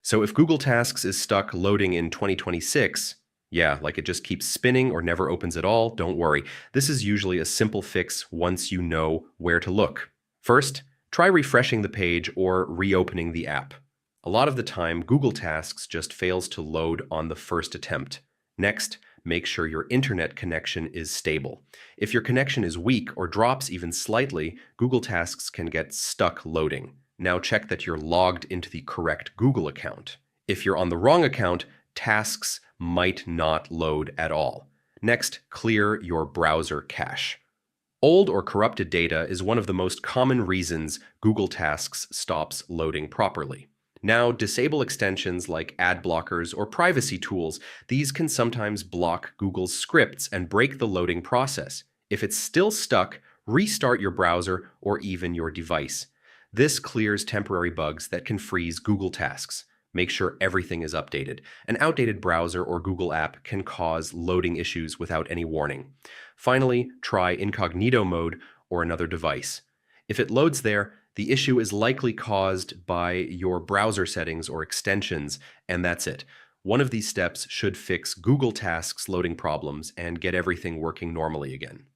So if Google Tasks is stuck loading in 2026, yeah, like it just keeps spinning or never opens at all, don't worry. This is usually a simple fix once you know where to look. First, try refreshing the page or reopening the app. A lot of the time, Google Tasks just fails to load on the first attempt. Next, make sure your internet connection is stable. If your connection is weak or drops even slightly, Google Tasks can get stuck loading. Now check that you're logged into the correct Google account. If you're on the wrong account, tasks might not load at all. Next, clear your browser cache. Old or corrupted data is one of the most common reasons Google Tasks stops loading properly. Now, disable extensions like ad blockers or privacy tools. These can sometimes block Google's scripts and break the loading process. If it's still stuck, restart your browser or even your device. This clears temporary bugs that can freeze Google Tasks. Make sure everything is updated. An outdated browser or Google app can cause loading issues without any warning. Finally, try incognito mode or another device. If it loads there, the issue is likely caused by your browser settings or extensions, and that's it. One of these steps should fix Google Tasks loading problems and get everything working normally again.